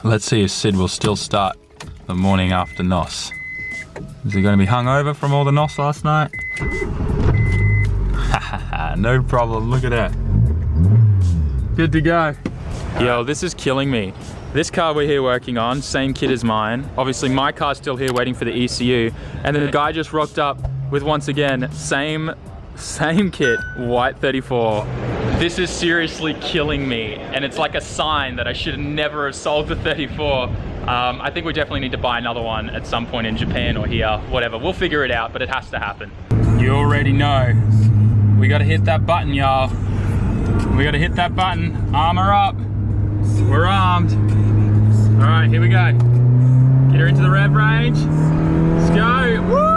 Let's see if Sid will still start the morning after NOS. Is he going to be hungover from all the NOS last night? No problem, look at that. Good to go. Yo, this is killing me. This car we're here working on, same kit as mine. Obviously my car's still here waiting for the ECU. And then the guy just rocked up with, once again, same kit, white 34. This is seriously killing me. And it's like a sign that I should never have sold the 34. I think we definitely need to buy another one at some point in Japan or here, whatever. We'll figure it out, but it has to happen. You already know. We gotta hit that button, y'all. We gotta hit that button. Armor up. We're armed. All right, here we go. Get her into the rev range. Let's go. Woo!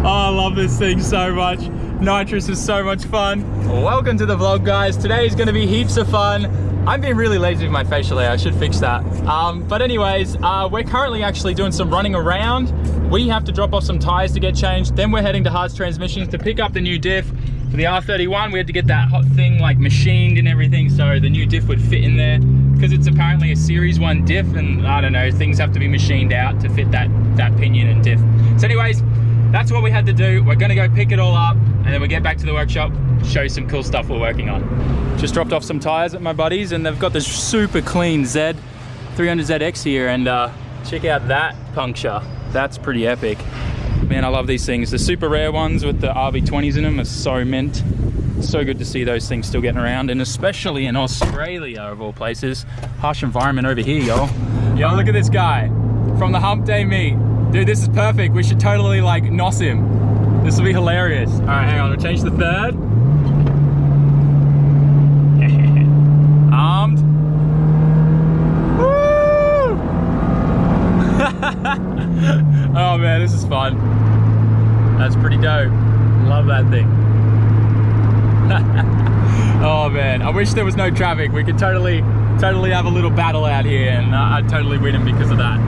Oh, I love this thing so much. Nitrous is so much fun. Welcome to the vlog, guys. Today is gonna be heaps of fun. I'm being really lazy with my facial hair. I should fix that. But anyways, we're currently actually doing some running around. We have to drop off some tires to get changed. Then we're heading to Hart's Transmissions to pick up the new diff. For the R31, we had to get that hot thing like machined and everything so the new diff would fit in there, because it's apparently a Series 1 diff, and I don't know, things have to be machined out to fit that pinion and diff. So anyways, that's what we had to do. We're gonna go pick it all up and then we'll get back to the workshop, show you some cool stuff we're working on. Just dropped off some tires at my buddies and they've got this super clean Z300ZX here, and check out that puncture. That's pretty epic. Man, I love these things. The super rare ones with the RB20s in them are so mint. So good to see those things still getting around, and especially in Australia of all places. Harsh environment over here, y'all. Yo, look at this guy from the hump day meet. Dude, this is perfect. We should totally like NOS him. This will be hilarious. All right, hang on, we'll change the third. Armed. Woo! Oh man, this is fun. That's pretty dope. Love that thing. Oh man, I wish there was no traffic. We could totally have a little battle out here, and I'd totally win him because of that.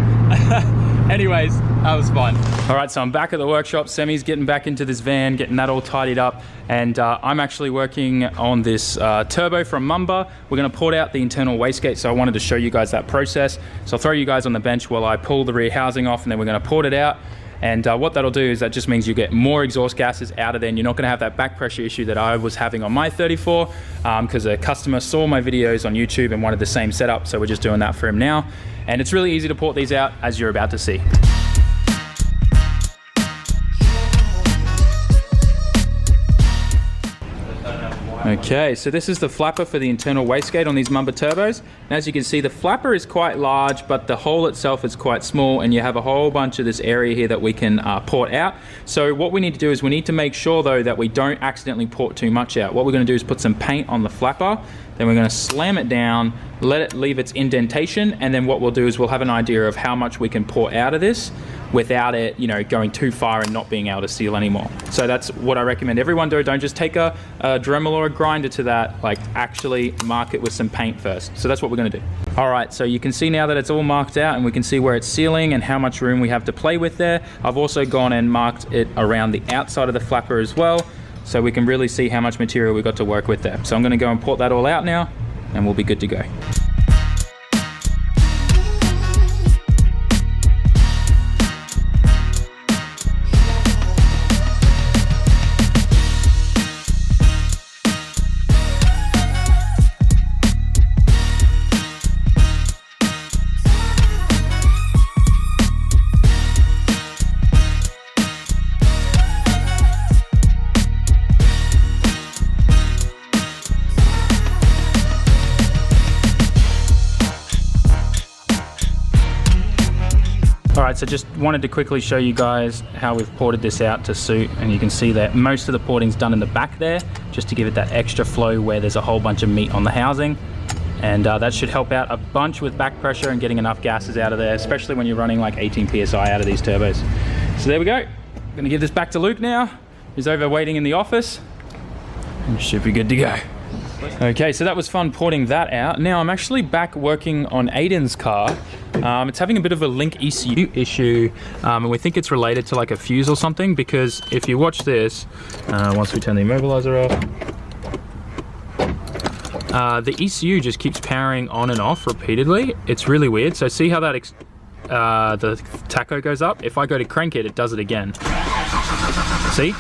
Anyways, that was fun. All right, so I'm back at the workshop. Semi's getting back into this van, getting that all tidied up, and I'm actually working on this turbo from Mamba. We're gonna port out the internal wastegate, so I wanted to show you guys that process. So I'll throw you guys on the bench while I pull the rear housing off, and then we're gonna port it out. And what that'll do is that just means you get more exhaust gases out of there, and you're not gonna have that back pressure issue that I was having on my 34, because a customer saw my videos on YouTube and wanted the same setup, so we're just doing that for him now. And it's really easy to port these out, as you're about to see. Okay, so this is the flapper for the internal wastegate on these Mamba turbos. And as you can see, the flapper is quite large, but the hole itself is quite small, and you have a whole bunch of this area here that we can port out. So what we need to do is we need to make sure though that we don't accidentally port too much out. What we're gonna do is put some paint on the flapper, then we're gonna slam it down, let it leave its indentation, and then what we'll do is we'll have an idea of how much we can port out of this without it, you know, going too far and not being able to seal anymore. So that's what I recommend everyone do. Don't just take a Dremel or a grinder to that, like actually mark it with some paint first. So that's what we're gonna do. All right, so you can see now that it's all marked out, and we can see where it's sealing and how much room we have to play with there. I've also gone and marked it around the outside of the flapper as well, so we can really see how much material we got to work with there. So I'm gonna go and port that all out now, and we'll be good to go. All right, so just wanted to quickly show you guys how we've ported this out to suit, and you can see that most of the porting's done in the back there, just to give it that extra flow where there's a whole bunch of meat on the housing. And that should help out a bunch with back pressure and getting enough gases out of there, especially when you're running like 18 PSI out of these turbos. So there we go. I'm gonna give this back to Luke now. He's over waiting in the office, and should be good to go. Okay, so that was fun porting that out. Now I'm actually back working on Aiden's car. It's having a bit of a link ECU issue, and we think it's related to like a fuse or something, because if you watch this, once we turn the immobilizer off, the ECU just keeps powering on and off repeatedly. It's really weird. So see how that the tacho goes up? If I go to crank it, it does it again. See?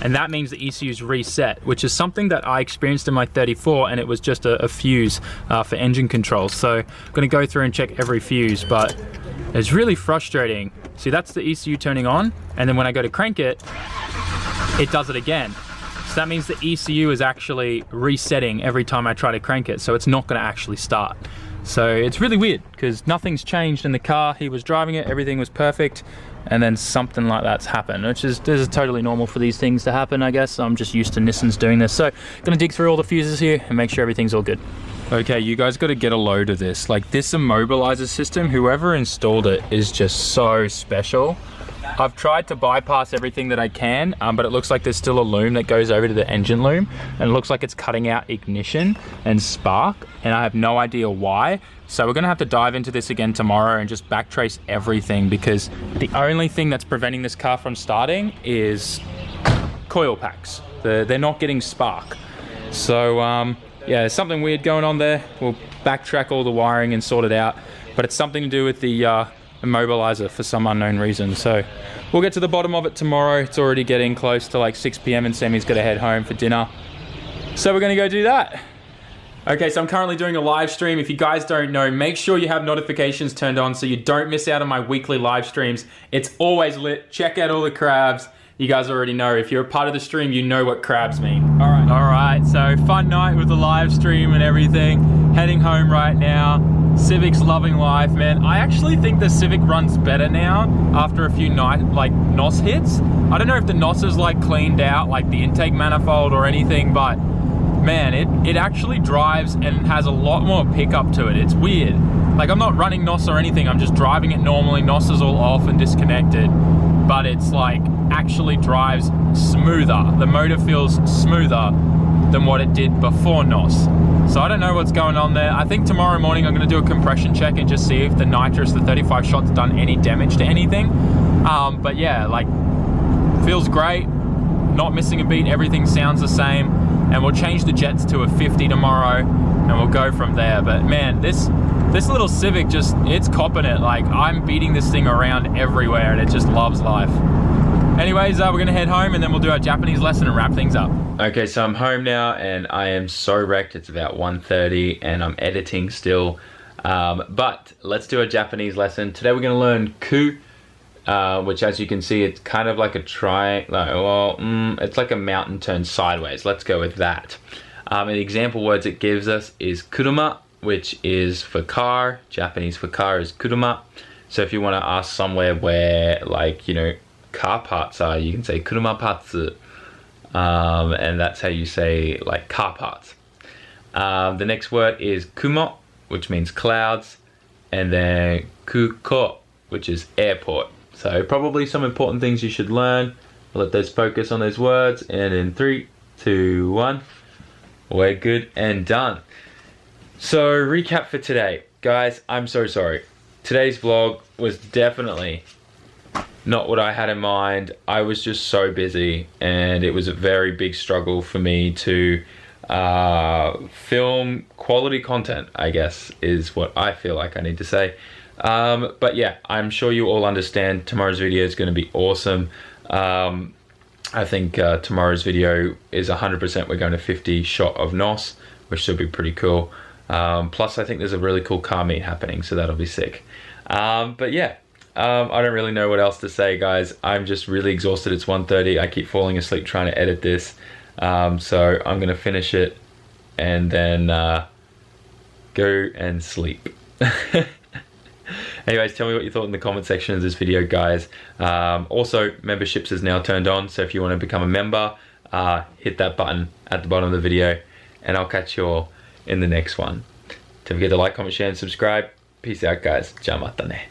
And that means the ECU is reset, which is something that I experienced in my 34, and it was just a fuse for engine control. So I'm gonna go through and check every fuse, but it's really frustrating. See, that's the ECU turning on, and then when I go to crank it, it does it again. So that means the ECU is actually resetting every time I try to crank it, so it's not gonna actually start. So it's really weird, because nothing's changed in the car. He was driving it, everything was perfect, and then something like that's happened, which is, this is totally normal for these things to happen, I guess. I'm just used to Nissans doing this. So gonna dig through all the fuses here and make sure everything's all good. Okay, you guys gotta get a load of this. Like, this immobilizer system, whoever installed it is just so special. I've tried to bypass everything that I can, but it looks like there's still a loom that goes over to the engine loom, and it looks like it's cutting out ignition and spark, and I have no idea why. So we're gonna have to dive into this again tomorrow and just backtrace everything, because the only thing that's preventing this car from starting is coil packs. They're not getting spark. So yeah, there's something weird going on there. We'll backtrack all the wiring and sort it out, but it's something to do with the immobilizer for some unknown reason. So we'll get to the bottom of it tomorrow. It's already getting close to like 6 p.m. and Sammy's got to head home for dinner. So we're gonna go do that. Okay, so I'm currently doing a live stream. If you guys don't know, make sure you have notifications turned on so you don't miss out on my weekly live streams. It's always lit. Check out all the crabs. You guys already know. If you're a part of the stream, you know what crabs mean. All right, so fun night with the live stream and everything. Heading home right now. Civic's loving life, man. I actually think the Civic runs better now after a few NOS hits. I don't know if the NOS is like cleaned out, like the intake manifold or anything, but man, it actually drives and has a lot more pickup to it. It's weird. Like, I'm not running NOS or anything. I'm just driving it normally. NOS is all off and disconnected, but it's like actually drives smoother. The motor feels smoother than what it did before NOS. So I don't know what's going on there. I think tomorrow morning I'm gonna do a compression check and just see if the nitrous, the 35 shot's done any damage to anything. But yeah, like, feels great. Not missing a beat, everything sounds the same. And we'll change the jets to a 50 tomorrow and we'll go from there. But man, this little Civic just, it's copping it. Like, I'm beating this thing around everywhere and it just loves life. Anyways, we're gonna head home and then we'll do our Japanese lesson and wrap things up. Okay, so I'm home now and I am so wrecked. It's about 1:30 and I'm editing still. But let's do a Japanese lesson. Today we're gonna learn ku, which, as you can see, it's kind of like a it's like a mountain turned sideways. Let's go with that. And the example words it gives us is kuruma, which is for car. Japanese for car is kuruma. So if you want to ask somewhere where, like, you know, car parts are, you can say kuruma patsu. And that's how you say, like, car parts. The next word is kumo, which means clouds. And then kuko, which is airport. So probably some important things you should learn. Let those focus on those words. And in 3, 2, 1, we're good and done. So recap for today. Guys, I'm so sorry. Today's vlog was definitely not what I had in mind. I was just so busy and it was a very big struggle for me to film quality content, I guess, is what I feel like I need to say. But yeah, I'm sure you all understand tomorrow's video is going to be awesome. I think tomorrow's video is 100% we're going to 50 shot of NOS, which should be pretty cool. Plus I think there's a really cool car meet happening, so that'll be sick. But yeah, I don't really know what else to say, guys. I'm just really exhausted. It's 1:30. I keep falling asleep trying to edit this. So I'm going to finish it and then go and sleep. Anyways, tell me what you thought in the comment section of this video, guys. Also, memberships is now turned on, so if you want to become a member, hit that button at the bottom of the video, and I'll catch you all in the next one. Don't forget to like, comment, share, and subscribe. Peace out, guys. Ja mata ne.